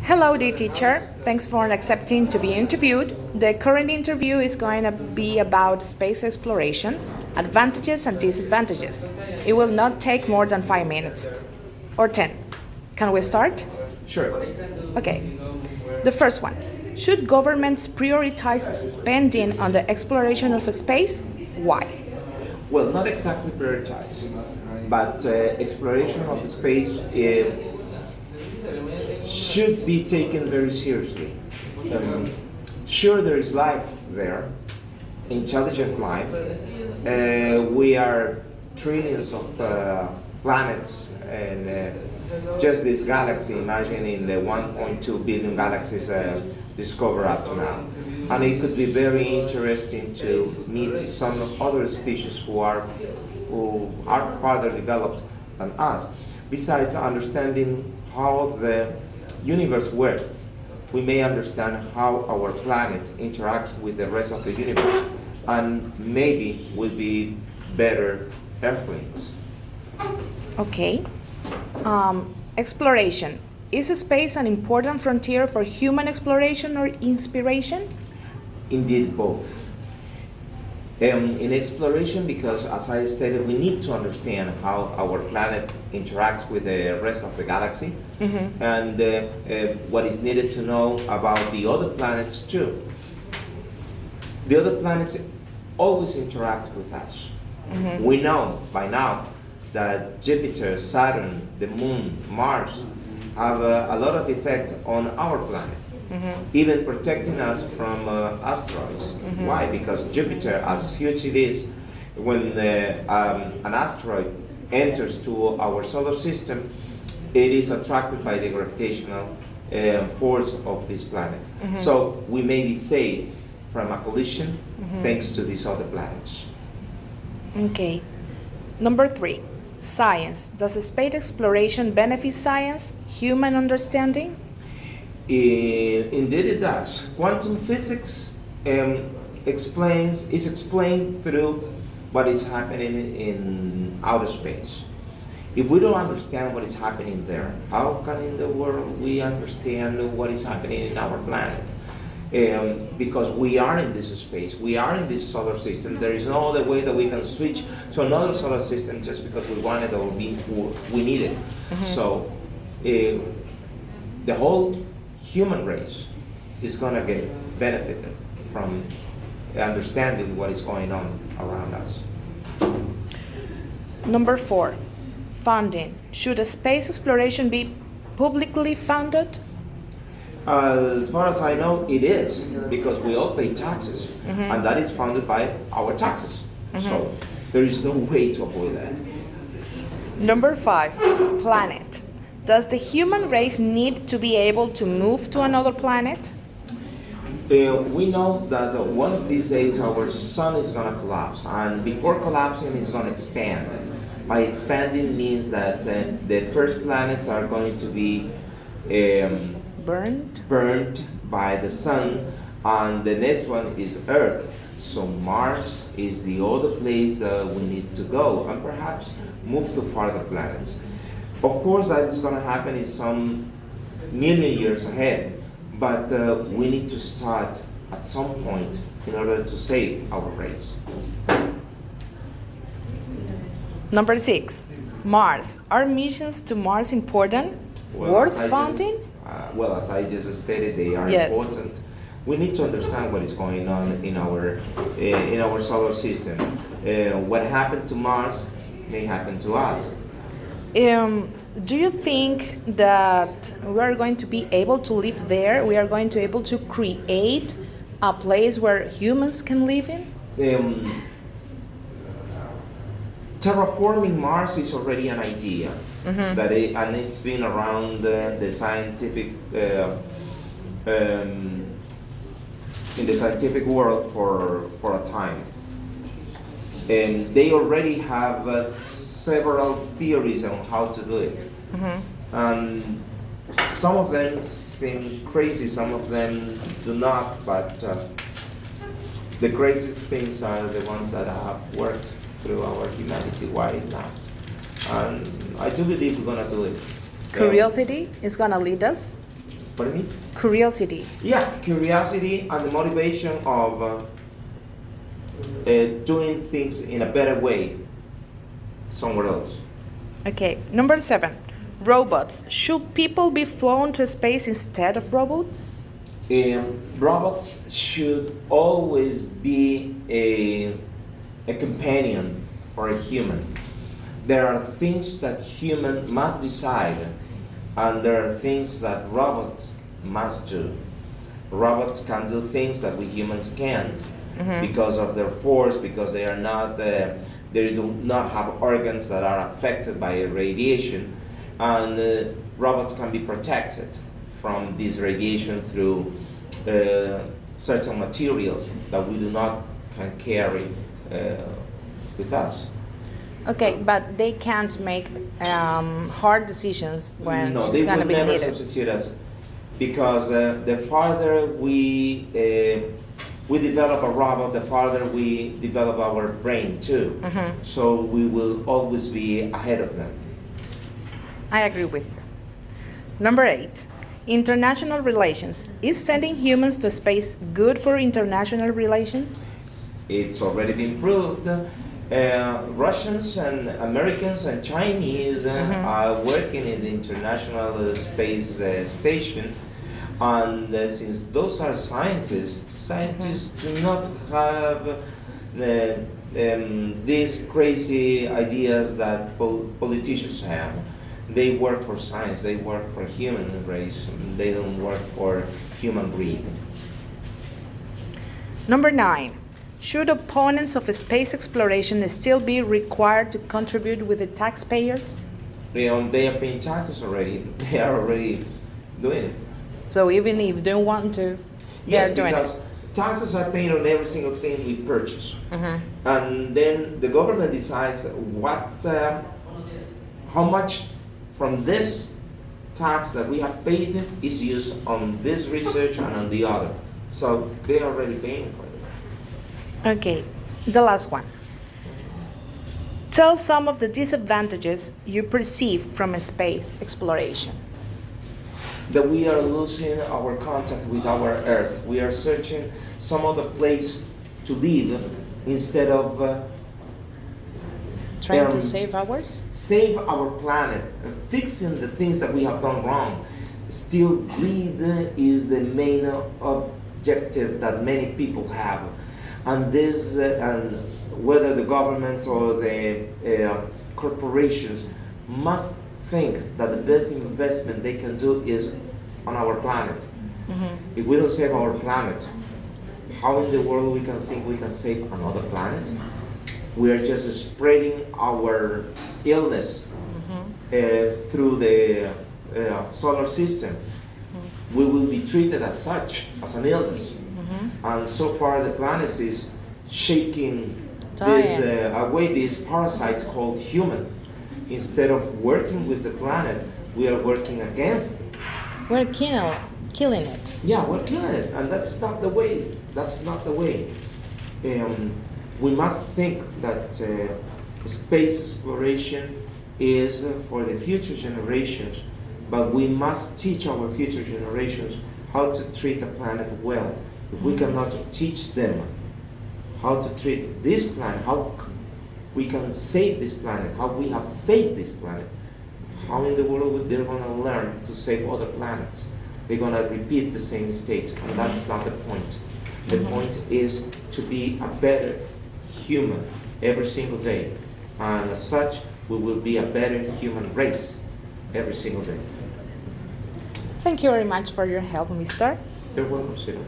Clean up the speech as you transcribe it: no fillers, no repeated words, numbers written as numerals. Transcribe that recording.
Hello, dear teacher. Thanks for accepting to be interviewed. The current interview is going to be about space exploration, advantages and disadvantages. It will not take more than 5 minutes or 10. Can we start? Sure. Okay. The first one. Should governments prioritize spending on the exploration of space? Why? Well, not exactly prioritize, but exploration of space should be taken very seriously. Sure, there is life there, intelligent life. We are trillions of planets, and just this galaxy, imagine in the 1.2 billion galaxies discovered up to now. And it could be very interesting to meet some other species who are farther developed than us. Besides understanding how the universe works, we may understand how our planet interacts with the rest of the universe, and maybe will be better airplanes. Okay. Exploration. Is space an important frontier for human exploration or inspiration? Indeed, both. In exploration, because as I stated, we need to understand how our planet interacts with the rest of the galaxy, and what is needed to know about the other planets too. The other planets always interact with us. We know by now that Jupiter, Saturn, the Moon, Mars have a lot of effect on our planet. Even protecting us from asteroids. Why? Because Jupiter, as huge it is, when an asteroid enters to our solar system, it is attracted by the gravitational force of this planet. So we may be saved from a collision thanks to these other planets. Okay. Number 3. Science. Does space exploration benefit science, human understanding? Indeed it does. Quantum physics is explained through what is happening in outer space. If we don't understand what is happening there, how can in the world we understand what is happening in our planet? Because we are in this space, we are in this solar system. There is no other way that we can switch to another solar system just because we want it or we need it. So the whole human race is going to get benefited from understanding what is going on around us. Number 4. Funding. Should space exploration be publicly funded? As far as I know, it is, because we all pay taxes, and that is funded by our taxes. So there is no way to avoid that. Number 5. Planet. Does the human race need to be able to move to another planet? We know that one of these days our sun is going to collapse, and before collapsing it's going to expand. By expanding means that the first planets are going to be burned by the sun, and the next one is Earth. So Mars is the other place that we need to go, and perhaps move to farther planets. Of course, that is going to happen in some million years ahead, but we need to start at some point in order to save our race. Number 6. Mars. Are missions to Mars important? Worth funding? As I just stated, they are important. We need to understand what is going on in our solar system. What happened to Mars may happen to us. Do you think that we are going to be able to live there? We are going to be able to create a place where humans can live in? Terraforming Mars is already an idea, and it's been around the scientific in the scientific world for a time. And they already have several theories on how to do it. And some of them seem crazy, some of them do not, but the craziest things are the ones that have worked through our humanity. Why not? And I do believe we're going to do it. Curiosity is going to lead us. Pardon me? Curiosity. Yeah, curiosity and the motivation of doing things in a better way somewhere else. Okay, number 7. Robots. Should people be flown to space instead of robots? Robots should always be a companion for a human. There are things that human must decide, and there are things that robots must do. Robots can do things that we humans can't because of their force, because they are not, they do not have organs that are affected by radiation, and robots can be protected from this radiation through certain materials that we do not can carry with us. Okay, but they can't make hard decisions when No, it's they going to will be never needed. substitute us because the farther we develop a robot, the farther we develop our brain too. So we will always be ahead of them. I agree with you. Number 8. International relations. Is sending humans to space good for international relations? It's already been proved. Russians and Americans and Chinese are working in the International Space Station, and since those are scientists do not have these crazy ideas that politicians have. They work for science, they work for human race, they don't work for human greed. Number 9. Should opponents of space exploration still be required to contribute with the taxpayers? They are paying taxes already. They are already doing it. So even if they don't want to, they Yes, are doing because it. taxes are paid on every single thing we purchase, and then the government decides how much from this tax that we have paid is used on this research and on the other. So they are already paying for it. Okay, the last one. Tell some of the disadvantages you perceive from space exploration. That we are losing our contact with our Earth. We are searching some other place to live instead of Trying to save ours? save our planet, fixing the things that we have done wrong. Still, greed is the main objective that many people have, and this, and whether the government or the corporations must think that the best investment they can do is on our planet. If we don't save our planet, how in the world we can think we can save another planet? We are just spreading our illness through the solar system. We will be treated as such, as an illness. And so far the planet is shaking away this parasite called human. Instead of working with the planet, we are working against it. We're killing it. Yeah, we're killing it, and that's not the way. That's not the way. We must think that space exploration is for the future generations, but we must teach our future generations how to treat the planet well. If we cannot teach them how to treat this planet, how we can save this planet, how we have saved this planet, how in the world they're going to learn to save other planets? They're going to repeat the same mistakes, and that's not the point. The point is to be a better human every single day, and as such, we will be a better human race every single day. Thank you very much for your help, Mister. You're welcome, Stephen.